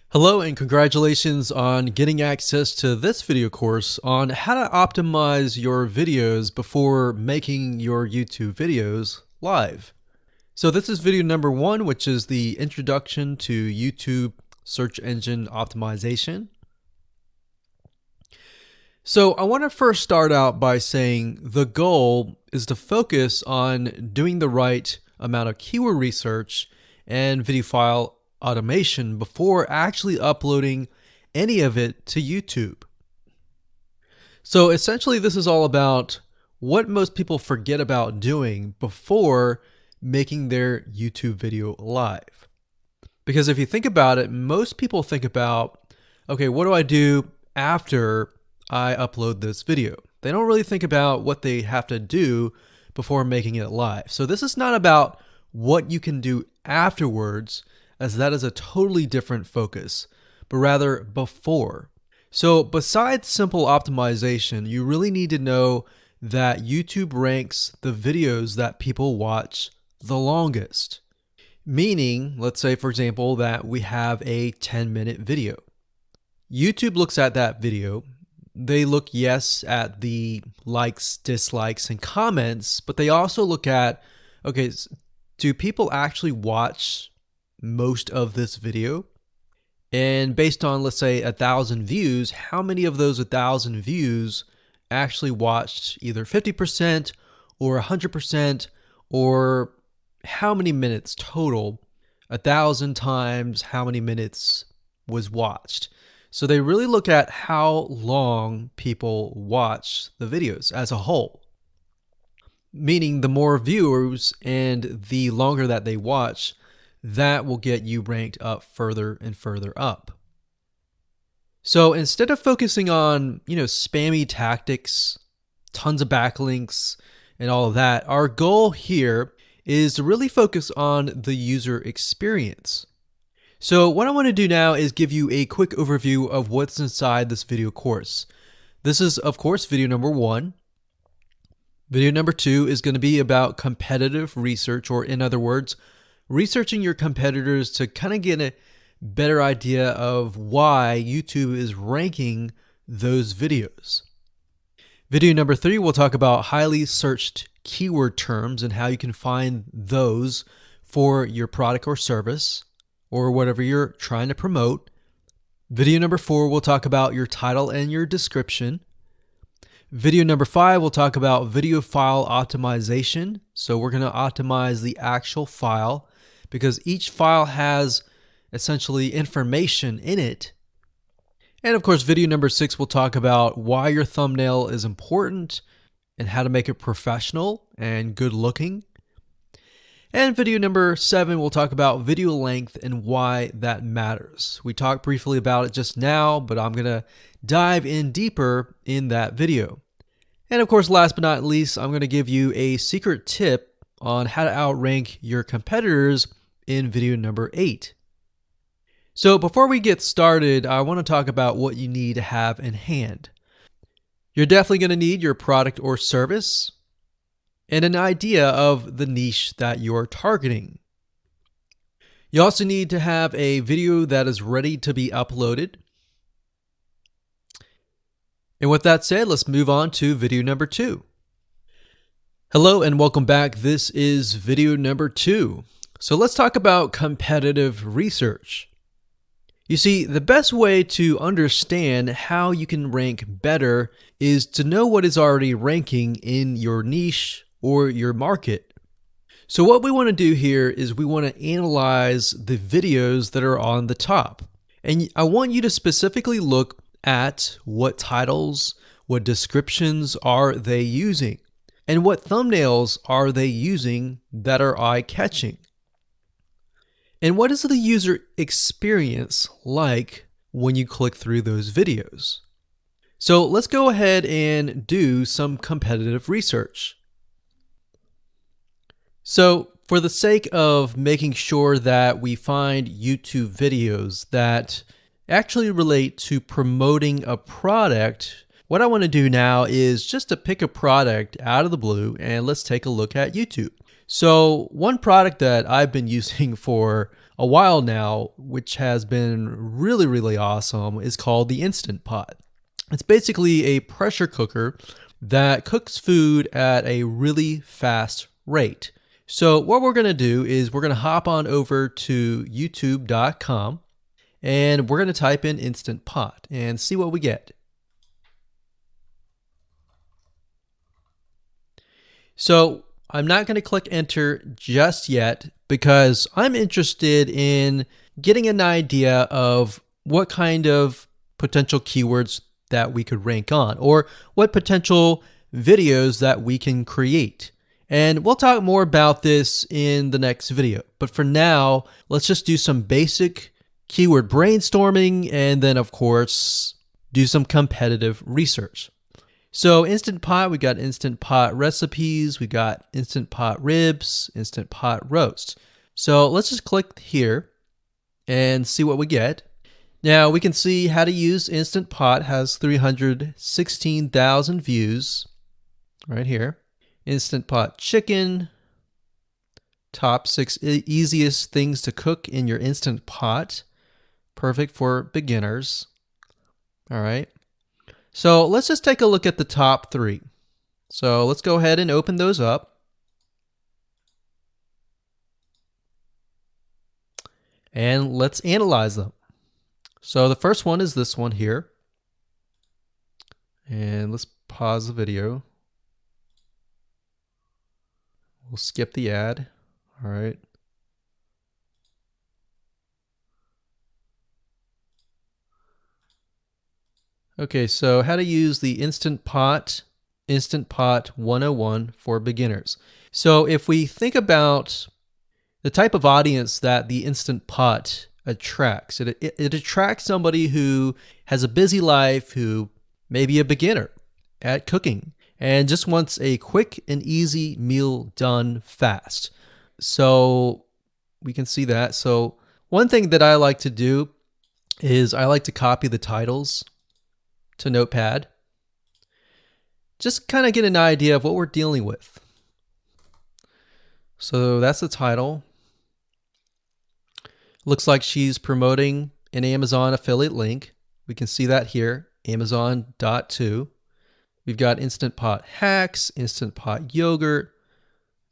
Hello and congratulations on getting access to this video course on how to optimize your videos before making your YouTube videos live. So this is video number 1, which is the introduction to YouTube search engine optimization. So I want to first start out by saying the goal is to focus on doing the right amount of keyword research and video file automation before actually uploading any of it to YouTube. So essentially this is all about what most people forget about doing before making their YouTube video live. Because if you think about it, most people think about, okay, what do I do after I upload this video? They don't really think about what they have to do before making it live. So this is not about what you can do afterwards, as that is a totally different focus, but rather before. So besides simple optimization, you really need to know that YouTube ranks the videos that people watch the longest. Meaning, let's say for example that we have a 10-minute video. YouTube looks at that video. They look, yes, at the likes, dislikes, and comments, but they also look at, okay, do people actually watch most of this video? And based on, let's say, 1,000 views, how many of those 1,000 views actually watched either 50% or 100%, or how many minutes total? 1,000 times how many minutes was watched. So they really look at how long people watch the videos as a whole. Meaning the more viewers and the longer that they watch, that will get you ranked up further and further up. So instead of focusing on, spammy tactics, tons of backlinks, and all of that, our goal here is to really focus on the user experience. So what I want to do now is give you a quick overview of what's inside this video course. This is, of course, video number 1. Video number 2 is going to be about competitive research, or in other words, researching your competitors to kind of get a better idea of why YouTube is ranking those videos. Video number 3, we'll talk about highly searched keyword terms and how you can find those for your product or service or whatever you're trying to promote. Video number 4, we'll talk about your title and your description. Video number 5, we'll talk about video file optimization. So we're going to optimize the actual file because each file has essentially information in it. And of course, video number 6, we'll talk about why your thumbnail is important and how to make it professional and good looking. And video number 7, we'll talk about video length and why that matters. We talked briefly about it just now, but I'm going to dive in deeper in that video. And of course, last but not least, I'm going to give you a secret tip on how to outrank your competitors in video number 8. So before we get started, I want to talk about what you need to have in hand. You're definitely going to need your product or service and an idea of the niche that you're targeting. You also need to have a video that is ready to be uploaded. And with that said, let's move on to video number 2. Hello and welcome back. This is video number 2. So let's talk about competitive research. You see, the best way to understand how you can rank better is to know what is already ranking in your niche or your market. So what we want to do here is we want to analyze the videos that are on the top. And I want you to specifically look at what titles, what descriptions are they using, and what thumbnails are they using that are eye-catching. And what is the user experience like when you click through those videos? So let's go ahead and do some competitive research. So for the sake of making sure that we find YouTube videos that actually relate to promoting a product, what I want to do now is just to pick a product out of the blue and let's take a look at YouTube. So one product that I've been using for a while now, which has been really, really awesome, is called the Instant Pot. It's basically a pressure cooker that cooks food at a really fast rate. So what we're going to do is we're going to hop on over to youtube.com and we're going to type in Instant Pot and see what we get. So I'm not going to click enter just yet because I'm interested in getting an idea of what kind of potential keywords that we could rank on, or what potential videos that we can create. And we'll talk more about this in the next video. But for now, let's just do some basic keyword brainstorming and then, of course, do some competitive research. So Instant Pot, we got Instant Pot recipes, we got Instant Pot ribs, Instant Pot roast. So let's just click here and see what we get. Now we can see how to use Instant Pot has 316,000 views right here. Instant Pot chicken, top 6 easiest things to cook in your Instant Pot. Perfect for beginners. All right. So let's just take a look at the top 3. So let's go ahead and open those up. And let's analyze them. So the first one is this one here. And let's pause the video. We'll skip the ad. All right. Okay, so how to use the Instant Pot 101 for beginners. So if we think about the type of audience that the Instant Pot attracts, it attracts somebody who has a busy life, who may be a beginner at cooking and just wants a quick and easy meal done fast. So we can see that. So one thing that I like to do is I like to copy the titles to Notepad. Just kind of get an idea of what we're dealing with. So that's the title. Looks like she's promoting an Amazon affiliate link. We can see that here, Amazon.to. We've got Instant Pot hacks, Instant Pot yogurt,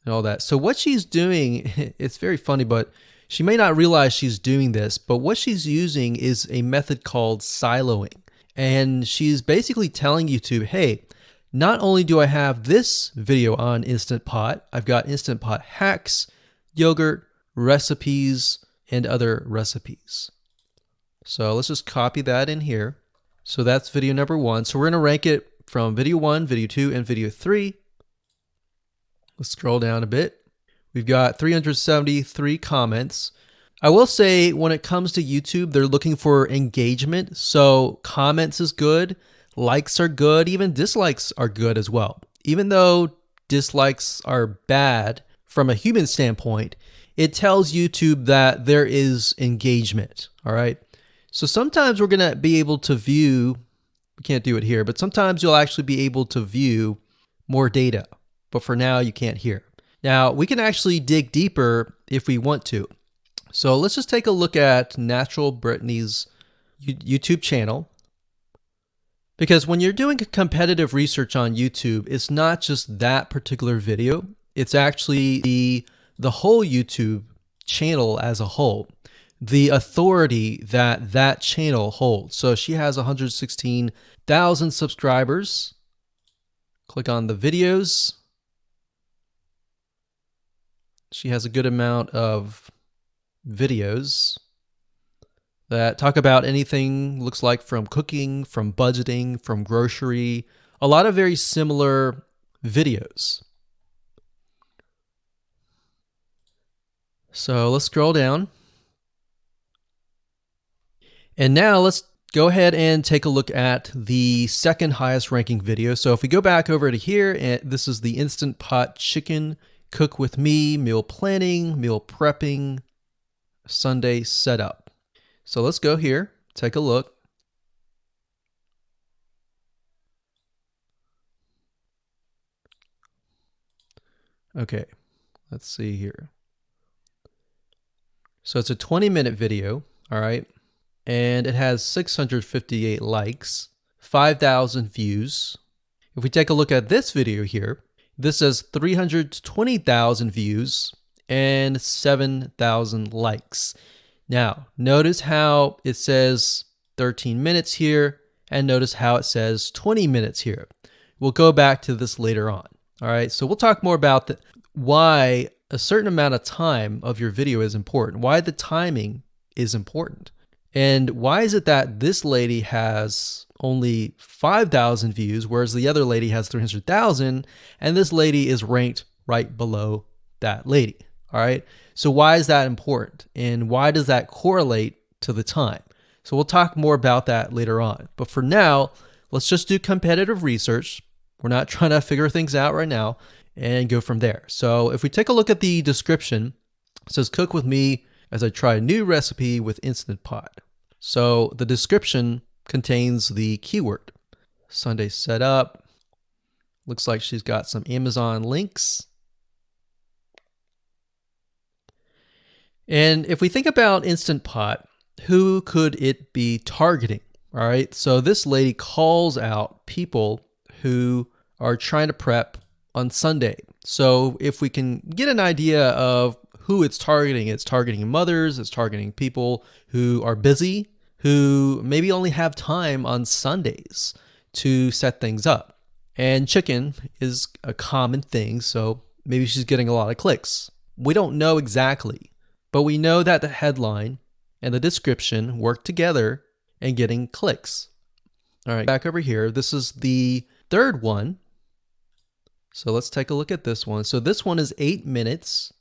and all that. So what she's doing, it's very funny, but she may not realize she's doing this, but what she's using is a method called siloing. And she's basically telling YouTube, hey, not only do I have this video on Instant Pot, I've got Instant Pot hacks, yogurt, recipes, and other recipes. So let's just copy that in here. So that's video number 1. So we're going to rank it from video 1, video 2, and video 3. Let's scroll down a bit. We've got 373 comments. I will say when it comes to YouTube, they're looking for engagement. So comments is good, likes are good, even dislikes are good as well. Even though dislikes are bad from a human standpoint, it tells YouTube that there is engagement, all right? So sometimes we're going to be able to view, we can't do it here, but sometimes you'll actually be able to view more data. But for now, you can't hear. Now, we can actually dig deeper if we want to. So let's just take a look at Natural Brittany's YouTube channel. Because when you're doing competitive research on YouTube, it's not just that particular video. It's actually the whole YouTube channel as a whole, the authority that that channel holds. So she has 116,000 subscribers. Click on the videos. She has a good amount of videos that talk about anything, looks like from cooking, from budgeting, from grocery, a lot of very similar videos. So let's scroll down. And now let's go ahead and take a look at the second highest ranking video. So if we go back over to here, and this is the Instant Pot chicken, cook with me, meal planning, meal prepping, Sunday setup. So let's go here, take a look. Okay, let's see here. So it's a 20-minute video, all right? And it has 658 likes, 5,000 views. If we take a look at this video here, this has 320,000 views and 7,000 likes. Now, notice how it says 13 minutes here, and notice how it says 20 minutes here. We'll go back to this later on. All right, so we'll talk more about why a certain amount of time of your video is important, why the timing is important. And why is it that this lady has only 5,000 views, whereas the other lady has 300,000, and this lady is ranked right below that lady? All right. So why is that important? And why does that correlate to the time? So we'll talk more about that later on. But for now, let's just do competitive research. We're not trying to figure things out right now, and go from there. So if we take a look at the description, it says cook with me as I try a new recipe with Instant Pot. So the description contains the keyword. Sunday setup. Looks like she's got some Amazon links. And if we think about Instant Pot, who could it be targeting? All right, so this lady calls out people who are trying to prep on Sunday. So if we can get an idea of who it's targeting mothers, it's targeting people who are busy, who maybe only have time on Sundays to set things up. And chicken is a common thing, so maybe she's getting a lot of clicks. We don't know exactly, but we know that the headline and the description work together and getting clicks. All right, back over here. This is the third one. So let's take a look at this one. So this one is 8 minutes,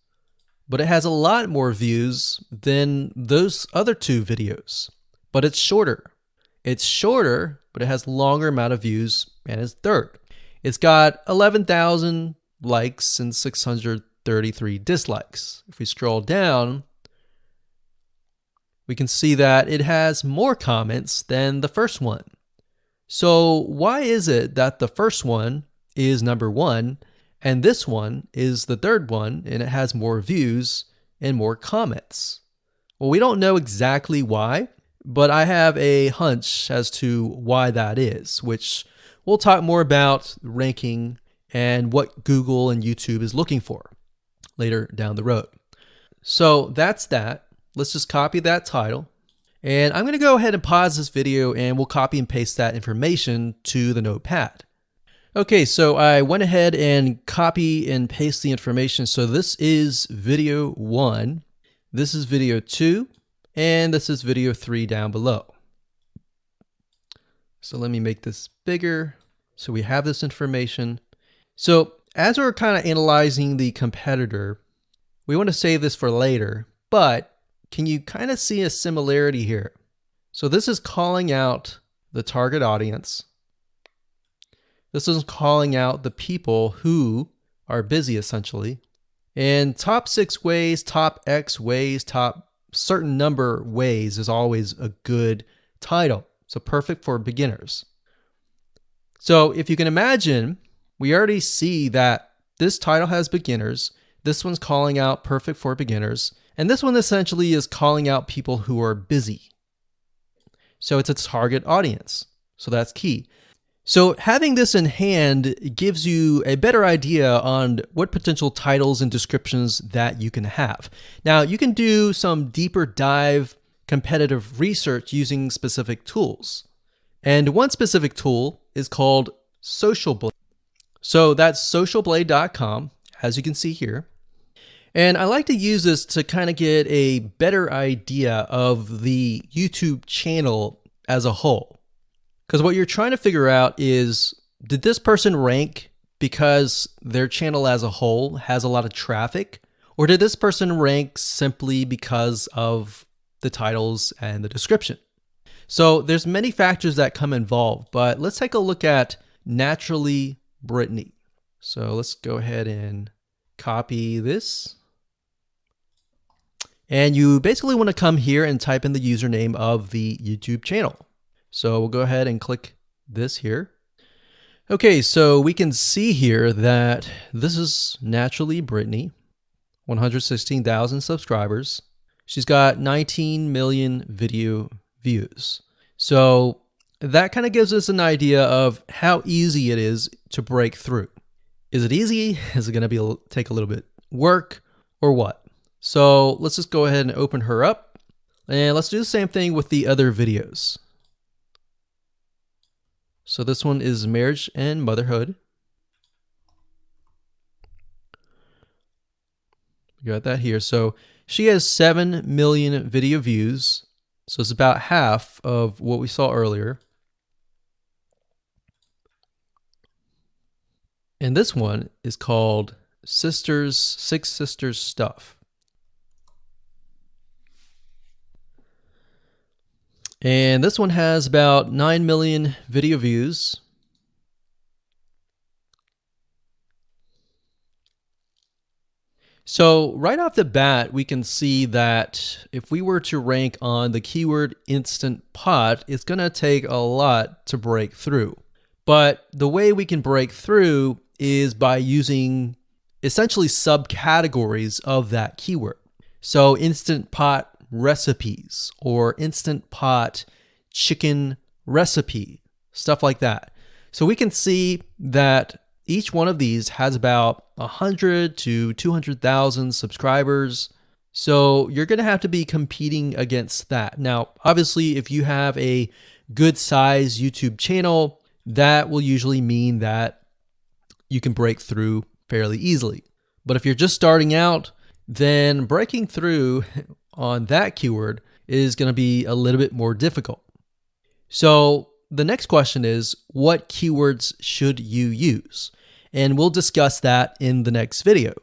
but it has a lot more views than those other two videos. But it's shorter. It's shorter, but it has longer amount of views, and it's third. It's got 11,000 likes and 633 dislikes. If we scroll down, we can see that it has more comments than the first one. So why is it that the first one is number one and this one is the third one and it has more views and more comments? Well, we don't know exactly why, but I have a hunch as to why that is, which we'll talk more about ranking and what Google and YouTube is looking for later down the road. So that's that. Let's just copy that title. And I'm going to go ahead and pause this video and we'll copy and paste that information to the notepad. Okay, so I went ahead and copy and paste the information. So this is video 1, this is video 2, and this is video 3 down below. So let me make this bigger. So we have this information. So as we're kind of analyzing the competitor, we want to save this for later, but can you kind of see a similarity here? So this is calling out the target audience. This is calling out the people who are busy, essentially. And top 6 ways, top X ways, top certain number ways is always a good title. So perfect for beginners. So if you can imagine, we already see that this title has beginners. This one's calling out perfect for beginners. And this one essentially is calling out people who are busy. So it's a target audience. So that's key. So having this in hand gives you a better idea on what potential titles and descriptions that you can have. Now, you can do some deeper dive competitive research using specific tools. And one specific tool is called Social Blade. So that's socialblade.com, as you can see here. And I like to use this to kind of get a better idea of the YouTube channel as a whole. Because what you're trying to figure out is, did this person rank because their channel as a whole has a lot of traffic? Or did this person rank simply because of the titles and the description? So there's many factors that come involved, but let's take a look at Naturally Brittany. So let's go ahead and copy this. And you basically want to come here and type in the username of the YouTube channel. So we'll go ahead and click this here. Okay, so we can see here that this is Naturally Brittany, 116,000 subscribers. She's got 19 million video views. So that kind of gives us an idea of how easy it is to break through. Is it easy? Is it going to take a little bit work or what? So let's just go ahead and open her up, and let's do the same thing with the other videos. So this one is marriage and motherhood. We got that here. So she has 7 million video views. So it's about half of what we saw earlier. And this one is called Six Sisters Stuff. And this one has about 9 million video views. So right off the bat, we can see that if we were to rank on the keyword Instant Pot, it's going to take a lot to break through. But the way we can break through is by using essentially subcategories of that keyword. So Instant Pot recipes or Instant Pot chicken recipe, stuff like that. So we can see that each one of these has about 100 to 200,000 subscribers. So you're going to have to be competing against that. Now, obviously, if you have a good size YouTube channel, that will usually mean that you can break through fairly easily. But if you're just starting out, then breaking through on that keyword is going to be a little bit more difficult. So the next question is, what keywords should you use? And we'll discuss that in the next video.